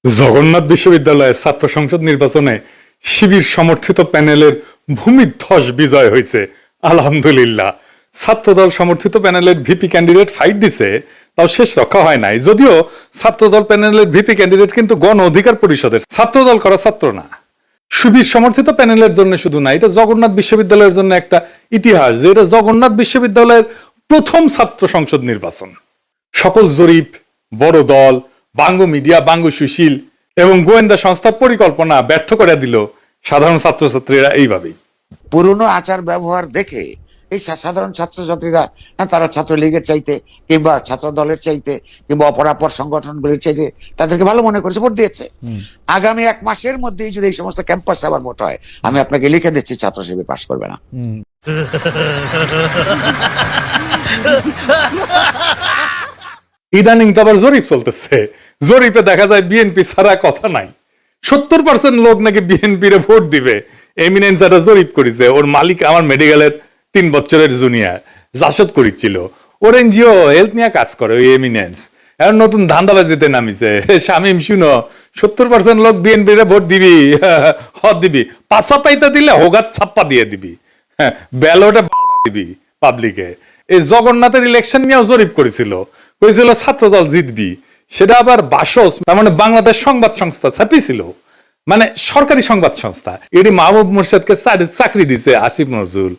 জগন্নাথ বিশ্ববিদ্যালয়ের ছাত্র সংসদ নির্বাচনে শিবির সমর্থিত প্যানেলের ভূমিধ্বস বিজয় হয়েছে। আলহামদুলিল্লাহ। ছাত্রদল সমর্থিত প্যানেলের ভিপি ক্যান্ডিডেট ফাইট দিছে, তাও শেষ রক্ষা হয় নাই। যদিও ছাত্রদল প্যানেলের ভিপি ক্যান্ডিডেট কিন্তু গণ অধিকার পরিষদের, ছাত্রদল করা ছাত্র না। শিবির সমর্থিত প্যানেলের জন্য শুধু না, এটা জগন্নাথ বিশ্ববিদ্যালয়ের জন্য একটা ইতিহাস যে এটা জগন্নাথ বিশ্ববিদ্যালয়ের প্রথম ছাত্র সংসদ নির্বাচন। সকল জরিপ, বড় দল, বাঙ্গু মিডিয়া, বাঙ্গু সুশীল এবং গোয়েন্দা সংস্থার পরিকল্পনা ব্যর্থ করে দিল সাধারণ ছাত্রছাত্রীরা এইভাবেই। পুরনো আচার ব্যবহার দেখে এই সাধারণ ছাত্রছাত্রীরা তারা ছাত্রলীগের চাইতে কিংবা ছাত্র দলের চাইতে কিংবা অপরাপর সংগঠনগুলির চাইতে তাদেরকে ভালো মনে করেছে, ভোট দিয়েছে। আগামী 1 মাসের মধ্যেই যদি এই সমস্ত ক্যাম্পাস আবার ভোট হয়, আমি আপনাকে লিখে দিচ্ছি ছাত্র শিবির পাশ করবে না। ইদানিং তো আবার জরিপ চলতেছে। জরিপে দেখা যায় বিএনপি ছাড়া কথা নাই। 70% লোক নাকি বিএনপির ভোট দিবে। এমিনেন্স একটা জরিপ করেছে, ওর মালিক আমার মেডিকেলের 3 বছরের জুনিয়র জাসদ করেছিল। ওর এনজিও হেলথ নিয়ে কাজ করে ওই এমিনেন্স, এখন নতুন ধান্দাবাজিতে নামিছে। শামিম শুনো, 70% লোক বিএনপির ভোট দিবি, হদ দিবি, পাঁচা পাইতে দিলে হোগাত ছাপ্পা দিয়ে দিবি, ব্যালটে দিবি পাবলিকে। এই জগন্নাথের ইলেকশন নিয়েও জরিপ করেছিল, করেছিল ছাত্রদল জিতবি। সেটা আবার বাসস, মানে বাংলাদেশ সংবাদ সংস্থা ছাপিয়েছিল, মানে সরকারি সংবাদ সংস্থা। এটি মাহবুব মুর্শেদকে চাকরি দিছে আসিফ নজরুল।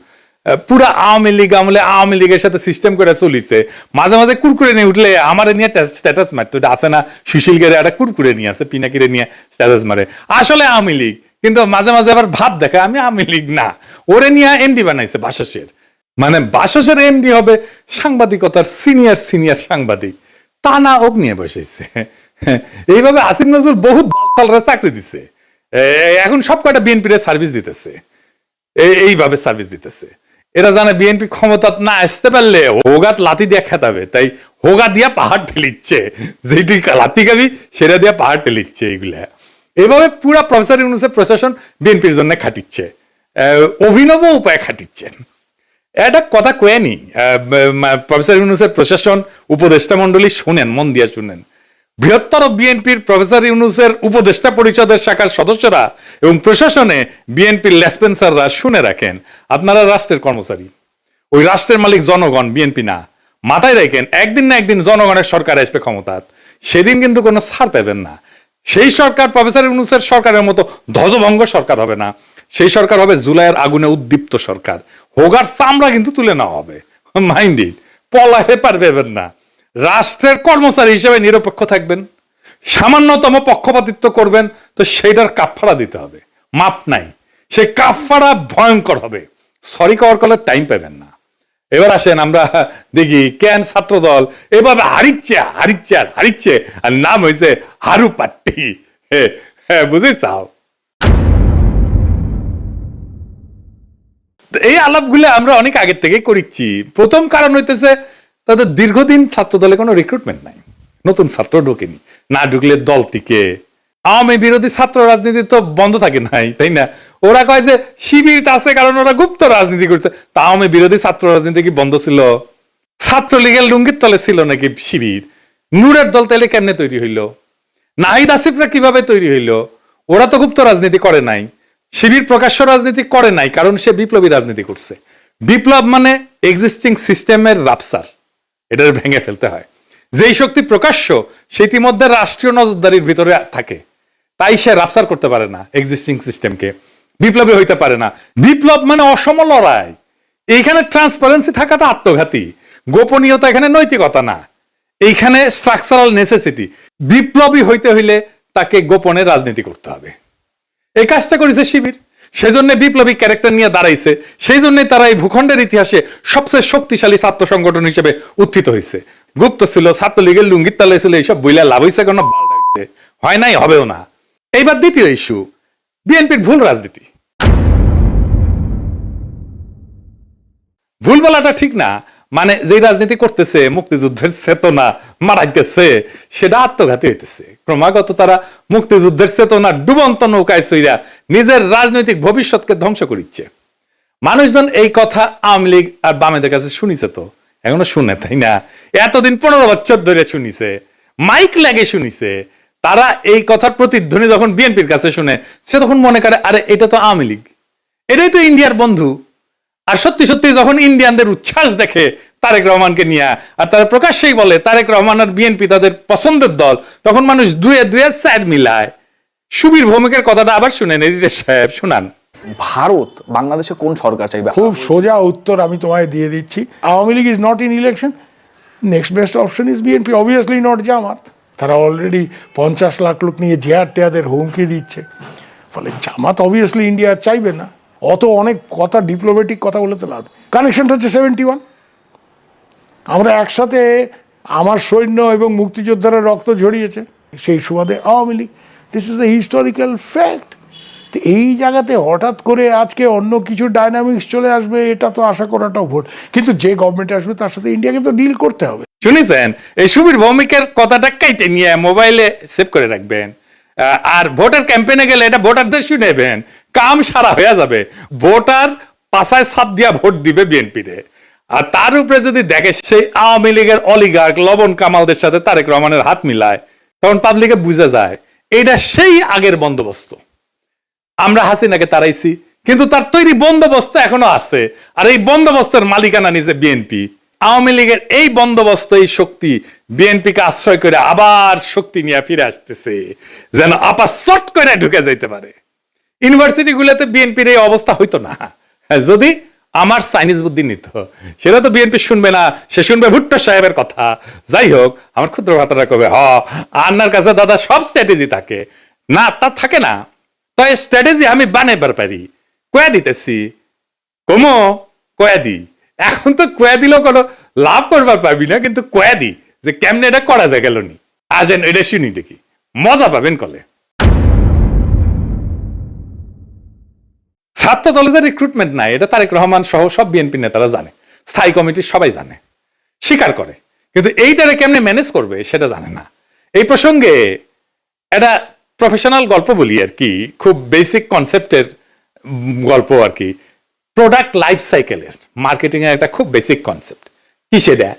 পুরা আওয়ামী লীগ আমলে আওয়ামী লীগের সাথে সিস্টেম করে চলিছে। মাঝে মাঝে কুরকুরে নিয়ে উঠলে আমার নিয়ে স্ট্যাটাস মারতো। এটা আছে না, সুশীল গেরে একটা কুরকুরে নিয়ে আছে, পিনাকিরে নিয়ে স্ট্যাটাস মারে, আসলে আওয়ামী লীগ, কিন্তু মাঝে মাঝে আবার ভাব দেখে আমি আওয়ামী লীগ না। ওরে নিয়ে এমডি বানাইছে বাসসের, মানে বাসসের এমডি হবে সাংবাদিকতার সিনিয়র সিনিয়র সাংবাদিক, তা না ওক নিয়ে বসেছে। এইভাবে আসিফ নজরুল বহুত বালসালরা চাকরি দিছে, এখন সব কয়টা বিএনপির সার্ভিস দিতেছে, এইভাবে সার্ভিস দিতেছে। এরা জানে বিএনপি ক্ষমতা না আসতে পারলে হোগাত লাথি দিয়ে খেতাবে, তাই হোগা দিয়া পাহাড় ঠেলিচ্ছে, যেটি লাথি খাবি সেটা দিয়া পাহাড় ঠেলিচ্ছে। এইগুলা এইভাবে পুরা প্রফেসর ইউনূসের প্রশাসন বিএনপির জন্য খাটিচ্ছে, অভিনব উপায়ে খাটিচ্ছে। এটা কথা কয়ে নি, প্রফেসর ইউনূসের প্রশাসন উপদেষ্টা মন্ডলী শুনেন, মন দিয়ে শুনেন। বৃহত্তর বিএনপির প্রফেসর ইউনূসের উপদেষ্টা পরিষদের শাখার সদস্যরা এবং প্রশাসনে বিএনপির লেসপেন্সাররা শুনে রাখেন, আপনারা রাষ্ট্রের কর্মচারী, ওই রাষ্ট্রের মালিক জনগণ, বিএনপি না। মাথায় রাখেন, একদিন না একদিন জনগণের সরকার আসবে ক্ষমতা, সেদিন কিন্তু কোনো ছাড় পাবেন না। সেই সরকার প্রফেসর ইউনূসের সরকারের মতো ধ্বজভঙ্গ সরকার হবে না, সেই সরকার হবে জুলাইয়ের আগুনে উদ্দীপ্ত সরকার। হোগার চামড়া কিন্তু তুলে নেওয়া হবে, মাইন্ডেড, পলাহে পারবেন না। রাষ্ট্রের কর্মচারী হিসেবে নিরপেক্ষ থাকবেন, সামান্যতম পক্ষপাতিত্ব করবেন তো সেইটার কাফফারা দিতে হবে, মাপ নাই, সেই কাফফারা ভয়ঙ্কর হবে। সরি কওয়ার কলে টাইম পাবেন না। এবার আসেন আমরা দেখি কেন ছাত্রদল এভাবে হারিচ্ছে হারিচ্ছে আর হারিচ্ছে, আর নাম হয়েছে হারু পাট্টি। হ্যাঁ, বুঝে চাও। এই আলাপগুলো আমরা অনেক আগের থেকেই করিচ্ছি। প্রথম কারণ হইতেছে তাদের দীর্ঘদিন ছাত্র দলে কোনো রিক্রুটমেন্ট নাই, নতুন ছাত্র ঢোকেনি, না ঢুকলে দল থেকে আওয়ামী বিরোধী ছাত্র রাজনীতি তো বন্ধ থাকে নাই, তাই না? ওরা কয় যে শিবির আছে কারণ ওরা গুপ্ত রাজনীতি করছে, তা আওয়ামী বিরোধী ছাত্র রাজনীতি কি বন্ধ ছিল? ছাত্রলীগের লুঙ্গির তলে ছিল নাকি শিবির? নূরের দল তাইলে কেমনে তৈরি হইল? নাহিদ আসিফরা কিভাবে তৈরি হইল? ওরা তো গুপ্ত রাজনীতি করে নাই, শিবির প্রকাশ্য রাজনীতি করে নাই, কারণ সে বিপ্লবী রাজনীতি করছে। বিপ্লব মানে এক্সিস্টিং সিস্টেমের রাপসার, এটা ভেঙে ফেলতে হয়। যেই শক্তি প্রকাশ্য সে ইতিমধ্যে রাষ্ট্রীয় নজরদারির ভিতরে থাকে, তাই সে রাপসার করতে পারে না এক্সিস্টিং সিস্টেমকে, বিপ্লবী হইতে পারে না। বিপ্লব মানে অসম লড়াই, এইখানে ট্রান্সপারেন্সি থাকাটা আত্মঘাতী, গোপনীয়তা এখানে নৈতিকতা না, এইখানে স্ট্রাকচারাল নেসেসিটি। বিপ্লবী হইতে হইলে তাকে গোপনে রাজনীতি করতে হবে। এই কাজটা করেছে শিবির, সেজন্য বিপ্লবী ক্যারেক্টার নিয়ে দাঁড়াইছে, সেই জন্য তারা এই ভূখণ্ডের ইতিহাসে সবচেয়ে শক্তিশালী ছাত্র সংগঠন হিসেবে উত্থিত হয়েছে। গুপ্ত ছিল, ছাত্রলীগের লুঙ্গির তালে ছিল, এইসব বইলা লাভ হয়েছে কেন? হয় নাই, হবেও না। এইবার দ্বিতীয় ইস্যু, বিএনপির ভুল রাজনীতি। ভুল বলাটা ঠিক না, মানে যে রাজনীতি করতেছে, মুক্তিযুদ্ধের চেতনা মারাইতেছে, সেটা আত্মঘাতী হইতেছে। ক্রমাগত তারা মুক্তিযুদ্ধের চেতনা ডুবন্ত নৌকায় চইরা নিজের রাজনৈতিক ভবিষ্যৎকে ধ্বংস করিচ্ছে। মানুষজন এই কথা আওয়ামী লীগ আর বামেদের কাছে শুনিছে, তো এখনো শুনে, তাই না? এতদিন 15 বছর ধরে শুনিছে, মাইক লাগে শুনিছে, তারা এই কথার প্রতিধ্বনি যখন বিএনপির কাছে শুনে, সে তখন মনে করে আরে এটা তো আওয়ামী লীগ, এটাই তো ইন্ডিয়ার বন্ধু। আর সত্যি সত্যি যখন ইন্ডিয়ানদের উচ্ছ্বাস দেখে তারেক রহমানকে নিয়ে, আর তারা প্রকাশ্যেই বলে তারেক রহমান আর বিএনপি তাদের পছন্দের দল, তখন মানুষ দুয়ে দুয়ে স্যাড মিলায়। সুবীর ভৌমিকের কথাটা আবার শুনেন, এডিটর সাহেব শুনান। ভারত বাংলাদেশে কোন সরকার চাইবে? খুব সোজা উত্তর আমি তোমায় দিয়ে দিচ্ছি। Awami League is not in election, next best option is BNP, obviously not Jamaat. তারা অলরেডি 50 লাখ লোক নিয়ে জেহাদ টেয়াদের হুমকি দিচ্ছে, ফলে জামাত অবভিয়াসলি ইন্ডিয়া চাইবে না। অত অনেক কথা, ডিপ্লোম্যাটিক কথা বলে তো লাভ। কানেকশনটা হচ্ছে 71। আমরা একসাথে, আমার সৈন্য এবং মুক্তিযোদ্ধারা রক্ত ঝরিয়েছে, সেই সুবাদে Awami League. This is the historical fact. তো এই জায়গাতে হঠাৎ করে আজকে অন্য কিছু ডাইনামিক্স চলে আসবে, এটা তো আশা করাটাও ভোট। কিন্তু যে গভর্নমেন্ট আসবে তার সাথে ইন্ডিয়াকে তো ডিল করতে হবে। শুনেছেন, এই সুবীর ভৌমিকের কথাটা কাইতে নিয়ে মোবাইলে সেভ করে রাখবেন, আর ভোটার ক্যাম্পেইনে গেলে এটা ভোটারদের শুনেবেন, কাম সারা হয়ে যাবে। ভোটার পাশায় ছাপ দিয়া ভোট দিবে বিএনপি রে। আর তার উপরে যদি দেখে সেই আওয়ামী লীগের অলিগার্ক লবণ কামালদের সাথে তারেক রহমানের হাত মিলায়, তখন পাবলিকে বুঝে যায় এটা সেই আগের বন্দোবস্ত। আমরা হাসিনাকে তাড়াইছি, কিন্তু তার তৈরি বন্দোবস্ত এখনো আছে, আর এই বন্দোবস্তের মালিকানা নিছে বিএনপি। আওয়ামী লীগের এই বন্দোবস্ত, এই শক্তি বিএনপিকে আশ্রয় করে আবার শক্তি নিয়ে ফিরে আসতেছে, যেন আপা শর্ট করে ঢুকে যাইতে পারে। ইউনিভার্সিটি গুলোতে বিএনপির এই অবস্থা হইতো না যদি আমার চাইনিজ বুদ্ধি নিত। সেটা তো বিএনপি শুনবে না, সে শুনবে ভুট্টো সাহেবের কথা। যাই হোক, আমার ক্ষুদ্র ভাতারা কবে আন্নার কাছে দাদা সব স্ট্র্যাটেজি থাকে না, তা থাকে না। তাই স্ট্র্যাটেজি আমি বানাইবার পারি, কয়া দিতেছি, কমো কয়া দি। এখন তো কয়া দিলেও কোনো লাভ করবার পাবি না, কিন্তু কয়া দি যে কেমনে এটা করা যায় গেল নি। আসেন এটা শুনি দেখি, মজা পাবেন কলে। ছাত্র দলে যে রিক্রুটমেন্ট নাই, এটা তারেক রহমান সহ সব বিএনপি নেতারা জানে, স্থায়ী কমিটির সবাই জানে, স্বীকার করে, কিন্তু এইটারে কেমনে ম্যানেজ করবে সেটা জানে না। এই প্রসঙ্গে এটা প্রফেশনাল গল্প বলি আর কি, খুব বেসিক কনসেপ্টের গল্প আর কি। প্রোডাক্ট লাইফ সাইকেলের মার্কেটিং এর একটা খুব বেসিক কনসেপ্ট। কি সেটা?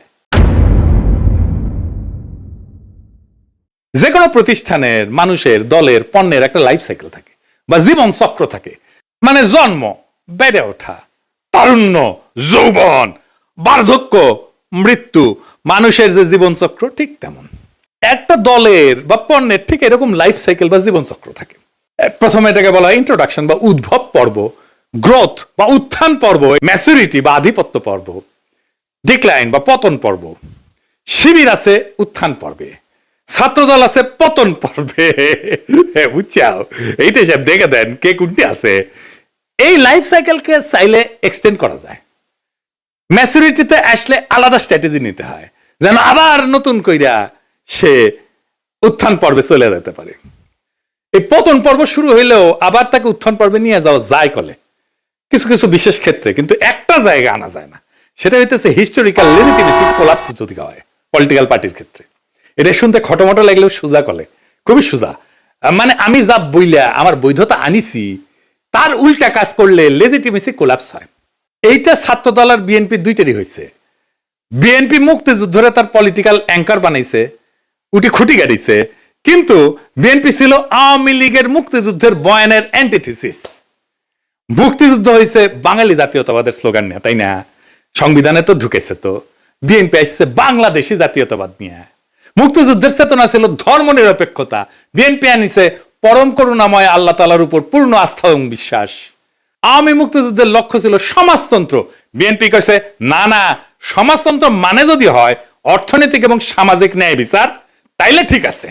যে কোনো প্রতিষ্ঠানের, মানুষের, দলের, পণ্যের একটা লাইফ সাইকেল থাকে বা জীবন চক্র থাকে। মানে জন্ম, বেড়ে ওঠা, তারুণ্য, যৌবন, বার্ধক্য, মৃত্যু, মানুষের যে জীবন চক্র ঠিক তেমন একটা দলের বা পণ্যের ঠিক এরকম লাইফ সাইকেল বা জীবন চক্র থাকে। প্রথমে এটাকে বলা হয় ইন্ট্রোডাকশন বা উদ্ভব পর্ব, গ্রোথ বা উত্থান পর্ব, ম্যাচুরিটি বা আধিপত্য পর্ব, ডিক্লাইন বা পতন পর্ব। শিবির আছে উত্থান পর্বে, ছাত্রদল আছে পতন পর্বে। বুঝছাও, এইটা সব দেখে দেন কে কোনটি আছে। এই লাইফ সাইকেলকে চাইলে এক্সটেন্ড করা যায়। ম্যাচুরিটিতে আসলে আলাদা স্ট্র্যাটেজি নিতে হয়, যেন আবার নতুন কইরা সে উত্থান পর্বে চলে যেতে পারে। এই পতন পর্ব শুরু হইলেও আবার তাকে উত্থান পর্বে নিয়ে যাওয়া যায় কলে কিছু কিছু বিশেষ ক্ষেত্রে, কিন্তু একটা জায়গা আনা যায় না। সেটা হইতেছে হিস্টোরিক্যাল লেজিটিমেসি কোলাপস যদি হয় পলিটিক্যাল পার্টির ক্ষেত্রে। এটা শুনতে খটোমটো লাগলেও সোজা কলে, খুবই সোজা। মানে আমি যা বইলা আমার বৈধতা আনিছি তার উল্টা কাজ করলে লেজিটিমেসি কোলাপস হয়। এইটা ছাত্রদল আর বিএনপি দুইটারই হয়েছে। বিএনপি মুক্তিযুদ্ধরে তার পলিটিক্যাল অ্যাঙ্কার বানাইছে, উটি খুঁটি গাড়িছে, কিন্তু বিএনপি ছিল আওয়ামী লীগের মুক্তিযুদ্ধের বয়ানের অ্যান্টিথিসিস। মুক্তিযুদ্ধ হয়েছে বাঙালি জাতীয়তাবাদের স্লোগান নিয়ে, তাই না? সংবিধানে তো ঢুকেছে। তো বিএনপি আসছে বাংলাদেশি জাতীয়তাবাদ নিয়ে। মুক্তিযুদ্ধের চেতনা ছিল ধর্ম নিরপেক্ষতা, বিএনপি আনিছে পরম করুণাময় আল্লাহ তাআলার উপর পূর্ণ আস্থা এবং বিশ্বাস। আওয়ামী মুক্তিযুদ্ধের লক্ষ্য ছিল সমাজতন্ত্র, বিএনপি কইছে না না, সমাজতন্ত্র মানে যদি হয় অর্থনৈতিক এবং সামাজিক ন্যায় বিচার, তাইলে ঠিক আছে,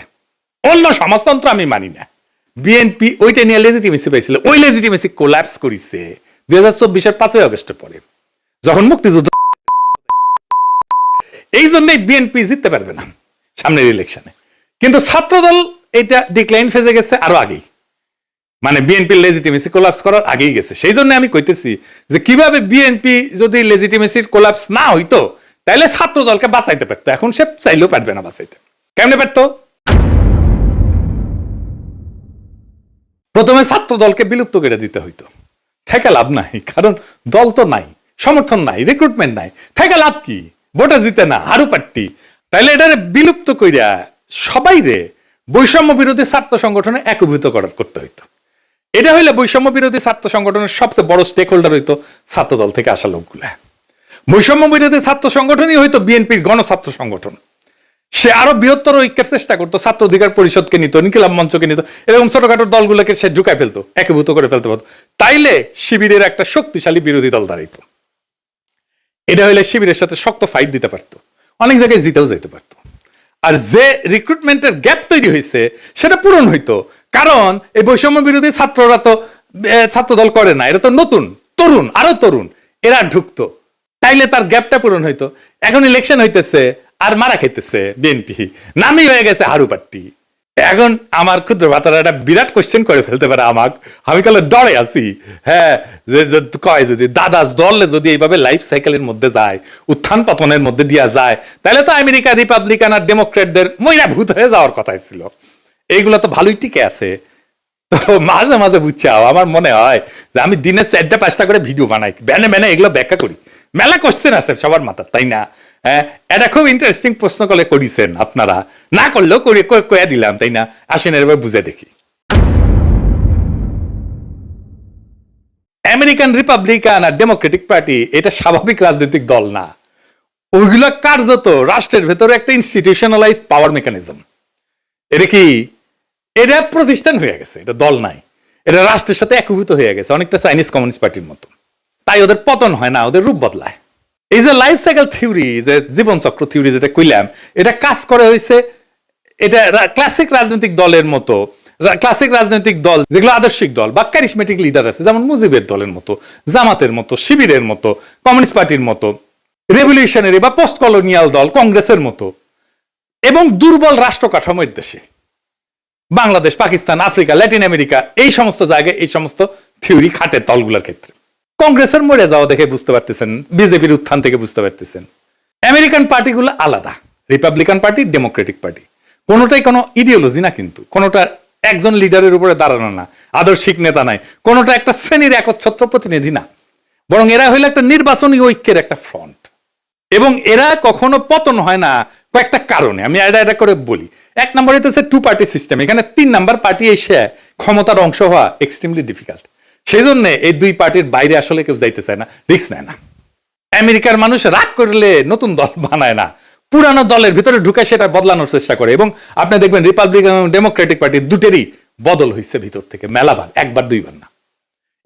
অন্য সমাজতন্ত্র আমি মানি না। বিএনপি ওইটা নিয়ে লেজিটিমেসি পাইছিল, ওই লেজিটিমেসি কোল্যাপস করেছে 2024-এর 5ই আগস্টের পরে, যখন মুক্তিযুদ্ধ। এই জন্যই বিএনপি জিততে পারবে না সামনের ইলেকশনে। কিন্তু ছাত্রদল এটা ডিক্লাইন ফেজে গেছে আরো আগেই, মানে বিএনপির লেজিটিমেসি কোলাপস করার আগেই গেছে। সেই জন্য আমি কইতেছি যে কিভাবে বিএনপি যদি লেজিটিমেসির কোলাপস না হইতো তাহলে ছাত্র দলকে বাঁচাইতে পারতো। এখন সে চাইলেও পারবে না বাঁচাইতে। কেমনে পারতো? প্রথমে ছাত্র দলকে বিলুপ্ত করে দিতে হইতো। থেকে লাভ নাই, কারণ দল তো নাই, সমর্থন নাই, রিক্রুটমেন্ট নাই, থেকে লাভ কি? ভোটে জিতে না, হারু পাট্টি। তাইলে এটারে বিলুপ্ত কইরা সবাই রে বৈষম্য বিরোধী ছাত্র সংগঠনে একীভূত করতে হইতো। এটা হইলে বৈষম্য বিরোধী ছাত্র সংগঠনের সবচেয়ে বড় স্টেক হোল্ডার হইতো ছাত্রদল থেকে আসা লোকগুলা। বৈষম্য বিরোধী ছাত্র সংগঠনই হয়তো বিএনপির গণছাত্র সংগঠন। সে আরো বৃহত্তর ঐক্যের চেষ্টা করতো, ছাত্র অধিকার পরিষদকে নিত, ইনকিলাব মঞ্চকে নিত, এরকম ছোটখাটো দলগুলোকে সে ঢুকায় ফেলতো, একীভূত করে ফেলতে পারতো। তাইলে শিবিরের একটা শক্তিশালী বিরোধী দল দাঁড়াইতো। এটা হইলে শিবিরের সাথে শক্ত ফাইট দিতে পারতো, অনেক জায়গায় জিতেও যেতে পারতো। আর যে রিক্রুটমেন্টের গ্যাপ তৈরি হয়েছে সেটা পূরণ হইতো, কারণ এই বৈষম্য বিরোধী ছাত্ররা তো ছাত্রদল করে না, এরা তো নতুন তরুণ, আরো তরুণ, এরা ঢুকতো, তাইলে তার গ্যাপটা পূরণ হইতো। এখন ইলেকশন হইতেছে আর মারা খেতেছে বিএনপি, নামই হয়ে গেছে হারু পাট্টি। এখন আমার ক্ষুদ্র ভাতারা একটা বিরাট কোশ্চেন করে ফেলতে পারে আমাকে, আমি কালে ডরে আছি। হ্যাঁ, যে কয় যদি দাদাস দলে যদি এইভাবে লাইফ সাইকেলের মধ্যে যায়, উত্থান পতনের মধ্যে দিয়া যায়, তাহলে তো আমেরিকা রিপাবলিকান আর ডেমোক্রেটদের মইরা ভূত হয়ে যাওয়ার কথাই ছিল। এইগুলো তো ভালোই টিকে আছে। তো মাঝে মাঝে বুঝছাও আমার মনে হয় যে আমি দিনে 4টা-5টা করে ভিডিও বানাই, বেনে এগুলো ব্যাখ্যা করি। মেলা কোশ্চেন আছে সবার মাথার, তাই না? হ্যাঁ, এটা খুব ইন্টারেস্টিং প্রশ্ন করে করেছেন আপনারা, না করলেও কয়ে দিলাম, তাই না? আসেন এবার বুঝে দেখি। আমেরিকান রিপাবলিকান আর ডেমোক্রেটিক পার্টি এটা স্বাভাবিক রাজনৈতিক দল না, ওইগুলো কার্যত রাষ্ট্রের ভেতরে একটা ইনস্টিটিউশনালাইজড পাওয়ার মেকানিজম। এটা কি, এটা প্রতিষ্ঠান হয়ে গেছে, এটা দল নাই, এটা রাষ্ট্রের সাথে একীভূত হয়ে গেছে, অনেকটা চাইনিজ কমিউনিস্ট পার্টির মতো। তাই ওদের পতন হয় না, ওদের রূপ বদলায়। এই যে লাইফ সাইকেল থিওরি, যে জীবন চক্র থিওরি যেটা কইলাম, এটা কাজ করে হয়েছে, এটা ক্লাসিক রাজনৈতিক দলের মতো, ক্লাসিক রাজনৈতিক দল যেগুলো আদর্শিক দল বা ক্যারিসমেটিক লিডার আছে, যেমন মুজিবের দলের মতো, জামাতের মতো, শিবিরের মতো, কমিউনিস্ট পার্টির মতো, রেভলিউশনারি বা পোস্ট কলোনিয়াল দল কংগ্রেসের মতো, এবং দুর্বল রাষ্ট্র কাঠামোর দেশে Bangladesh, Pakistan, Africa, Latin America, এই সমস্ত জায়গায় এই সমস্ত থিওরি খাটে দলগুলোর ক্ষেত্রে। কংগ্রেসের মরে যাওয়া দেখে বুঝতে পারতেছেন, বিজেপির উত্থান থেকে বুঝতে পারতেছেন। আমেরিকান পার্টিগুলো আলাদা, রিপাবলিকান পার্টি, ডেমোক্রেটিক পার্টি, কোনোটাই কোনো ইডিওলজি না, কিন্তু কোনোটা একজন লিডারের উপরে দাঁড়ানো না, আদর্শিক নেতা নাই, কোনোটা একটা শ্রেণীর একচ্ছত্র প্রতিনিধি না, বরং এরা হইলো একটা নির্বাচনী ঐক্যের একটা ফ্রন্ট। এবং এরা কখনো পতন হয় না কয়েকটা কারণে, আমি এটা করে বলি। 1 নম্বর হচ্ছে 2 পার্টি সিস্টেম, এখানে 3 নাম্বার পার্টি এসে ক্ষমতার অংশ হওয়া এক্সট্রিমলি ডিফিকাল্ট। সেই জন্য এই 2 পার্টির বাইরে আসলে কেউ যাইতে চায় না, রিস্ক নেয় না। আমেরিকার মানুষ রাগ করলে নতুন দল বানায় না, পুরানো দলের ভিতরে ঢুকে সেটা বদলানোর চেষ্টা করে। এবং আপনি দেখবেন রিপাবলিকান এবং ডেমোক্রেটিক পার্টি দুটেরই বদল হয়েছে ভিতর থেকে মেলাবার, 1বার 2বার না।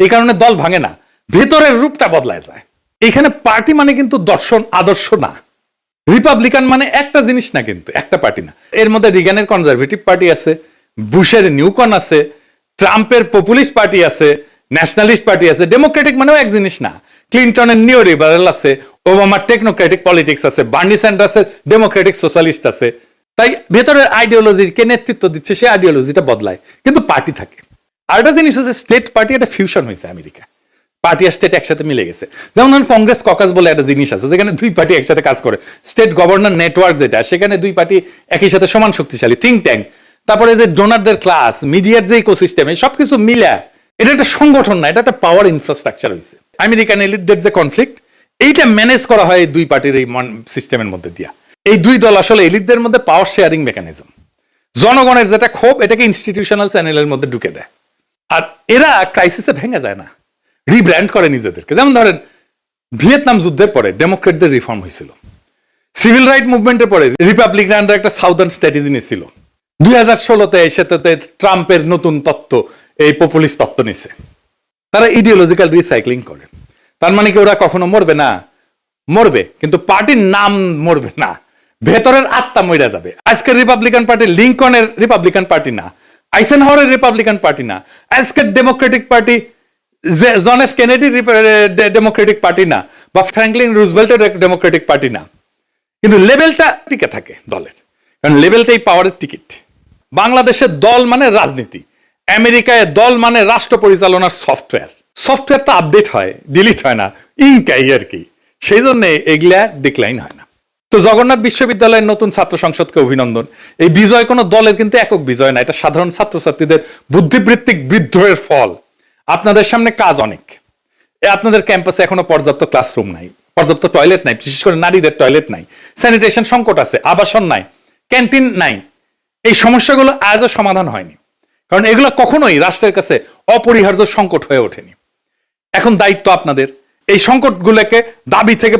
এই কারণে দল ভাঙে না, ভেতরের রূপটা বদলায় যায়। এখানে পার্টি মানে কিন্তু দর্শন আদর্শ না, রিপাবলিকান মানে একটা জিনিস না, কিন্তু একটা পার্টি না। এর মধ্যে রিগানের কনজারভেটিভ পার্টি আছে, বুশের নিউকন আছে, ট্রাম্পের পপুলিস্ট পার্টি আছে, ন্যাশনালিস্ট পার্টি আছে। ডেমোক্রেটিক মানেও এক জিনিস না, ক্লিনটনের নিও লিবারেল আছে, ওবামার টেকনোক্রেটিক পলিটিক্স আছে, বার্নি স্যান্ডার্সের ডেমোক্রেটিক সোশ্যালিস্ট আছে। তাই ভেতরের আইডিওলজি কে নেতৃত্ব দিচ্ছে সেই আইডিওলজিটা বদলায়, কিন্তু পার্টি থাকে। আর একটা জিনিস হচ্ছে স্টেট পার্টি, একটা ফিউশন হয়েছে আমেরিকা, পার্টি আর স্টেট একসাথে মিলে গেছে। যেমন কংগ্রেস ককাস বলে একটা জিনিস আছে, যেখানে 2 পার্টি একসাথে কাজ করে, স্টেট গভর্নর নেটওয়ার্ক যেটা, সেখানে 2 পার্টি একই সাথে সমান শক্তিশালী, থিঙ্ক ট্যাঙ্ক, তারপরে যে ডোনারদের ক্লাস, মিডিয়ার যে ইকোসিস্টেম, সবকিছু মিলে এটা একটা সংগঠন না, এটা একটা পাওয়ার ইনফ্রাস্ট্রাকচার হয়েছে। আমেরিকান এলিটদের যে কনফ্লিক্ট, এইটা ম্যানেজ করা হয় এই 2 পার্টির এই সিস্টেমের মধ্যে দিয়া। এই 2 দল আসলে এলিটদের মধ্যে পাওয়ার শেয়ারিং মেকানিজম, জনগণের যেটা ক্ষোভ এটাকে ইনস্টিটিউশনাল চ্যানেলের মধ্যে ঢুকে দেয়। আর এরা ক্রাইসিসে ভেঙে যায় না, রিব্র্যান্ড করে নিজেদেরকে। যেমন ধরেন ভিয়েতনাম যুদ্ধের পরে ডেমোক্রেটদের রিফর্ম হয়েছিল, সিভিল রাইট মুভমেন্টের পরে রিপাবলিকানরা একটা সাউদার্ন স্ট্র্যাটেজি নিয়েছিল, 2016-তে সেটাতে ট্রাম্পের নতুন তত্ত্ব, এই পপুলিস্ট তত্ত্ব নিছে। তারা ইডিওলজিক্যাল রিসাইক্লিং করে। তার মানে কি ওরা কখনো মরবে না? মরবে, কিন্তু পার্টির নাম মরবে না, ভেতরের আত্মা মরে যাবে। আজকের রিপাবলিকান পার্টি লিঙ্কনের রিপাবলিকান পার্টি না, আইসেনহাওয়ারের রিপাবলিকান পার্টি না, আজকের ডেমোক্রেটিক পার্টি জন এফ কেনেডির ডেমোক্রেটিক পার্টি না, বা ফ্র্যাঙ্কলিন রুজভেল্টের ডেমোক্রেটিক পার্টি না, কিন্তু লেভেলটা টিকে থাকে দলের, কারণ লেভেলটাই পাওয়ারের টিকিট। বাংলাদেশের দল মানে রাজনীতি, আমেরিকায় দল মানে রাষ্ট্র পরিচালনার সফটওয়্যার। সফটওয়্যার তো আপডেট হয়, ডিলিট হয় না, ইনকাই আর কি। সেই জন্য এগুলা ডিক্লাইন হয় না। তো জগন্নাথ বিশ্ববিদ্যালয়ের নতুন ছাত্র সংসদকে অভিনন্দন। এই বিজয় কোনো দলের কিন্তু একক বিজয় না, এটা সাধারণ ছাত্রছাত্রীদের বুদ্ধিবৃত্তিক বিদ্রোহের ফল। আপনাদের সামনে কাজ অনেক। আপনাদের ক্যাম্পাসে এখনো পর্যাপ্ত ক্লাসরুম নাই, পর্যাপ্ত টয়লেট নাই, বিশেষ করে নারীদের টয়লেট নাই, স্যানিটেশন সংকট আছে, আবাসন নাই, ক্যান্টিন নাই, এই সমস্যাগুলো আজও সমাধান হয়নি, কারণ এগুলো কখনোই রাষ্ট্রের কাছে অপরিহার্য সংকট হয়ে ওঠেনি। এখন দায়িত্ব আপনাদের এই সংকটগুলোকে দাবি থেকে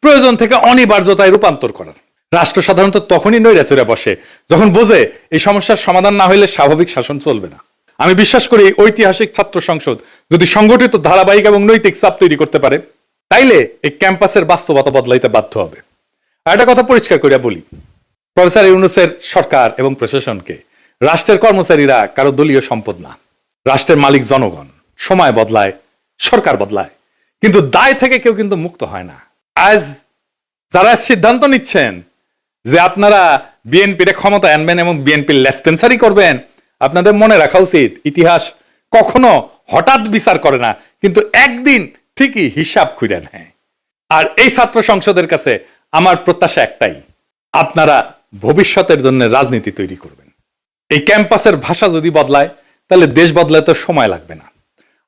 প্রয়োজন থেকে অনিবার্যতায় রূপান্তর করার। রাষ্ট্র সাধারণত তখনই নৈরাচরে বসে যখন বোঝে এই সমস্যার সমাধান না হইলে স্বাভাবিক শাসন চলবে না। আমি বিশ্বাস করি ঐতিহাসিক ছাত্র সংসদ যদি সংগঠিত, ধারাবাহিক এবং নৈতিক চাপ তৈরি করতে পারে, তাইলে এই ক্যাম্পাসের বাস্তবতা বদলাইতে বাধ্য হবে। আর একটা কথা পরিষ্কার করে বলি, প্রফেসর ইউনূসের সরকার এবং প্রশাসনকে রাষ্ট্রের কর্মচারীরা কারো দলীয় সম্পদ না। রাষ্ট্রের মালিক জনগণ। সময় বদলায়, সরকার বদলায়, কিন্তু দায় থেকে কেউ কিন্তু মুক্ত হয় না। আজ যারা সিদ্ধান্ত নিচ্ছেন যে আপনারা বিএনপির ক্ষমতা আনবেন এবং বিএনপির লেসপেন্সারি করবেন, আপনাদের মনে রাখা উচিত ইতিহাস কখনো হঠাৎ বিচার করে না, কিন্তু একদিন ঠিকই হিসাব খুঁড়ে নেয়। আর এই ছাত্র সংসদের কাছে আমার প্রত্যাশা একটাই, আপনারা ভবিষ্যতের জন্য রাজনীতি তৈরি করবেন। এই ক্যাম্পাসের ভাষা যদি বদলায়, তাহলে দেশ বদলাতে সময় লাগবে না।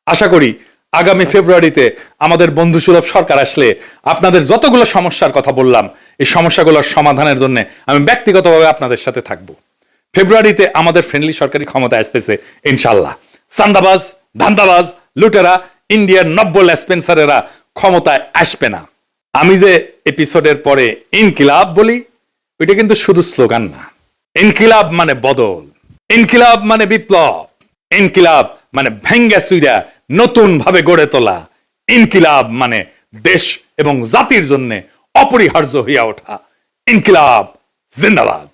আশা করি আগামী ফেব্রুয়ারিতে আমাদের বন্ধুসুলভ সরকার আসলে আপনাদের যতগুলো সমস্যার কথা বললাম, এই সমস্যাগুলোর সমাধানের জন্য আমি ব্যক্তিগতভাবে আপনাদের সাথে থাকব। ফেব্রুয়ারিতে আমাদের ফ্রেন্ডলি সরকারি ক্ষমতা আসতেছে ইনশাল্লাহ। চান্দাবাজ, ধান্দাবাজ, লুটেরা, ইন্ডিয়ার নব্য লেসপেন্সারেরা ক্ষমতায় আসবে না। আমি যে এপিসোডের পরে ইনকিলাব বলি, ওইটা কিন্তু শুধু স্লোগান না। ইনকিলাব মানে বদল, ইনকিলাব মানে বিপ্লব, ইনকিলাব মানে ভেঙ্গা চুইরা নতুন ভাবে গড়ে তোলা, ইনকিলাব মানে দেশ এবং জাতির জন্য অপরিহার্য হইয়া ওঠা। ইনকিলাব জিন্দাবাদ।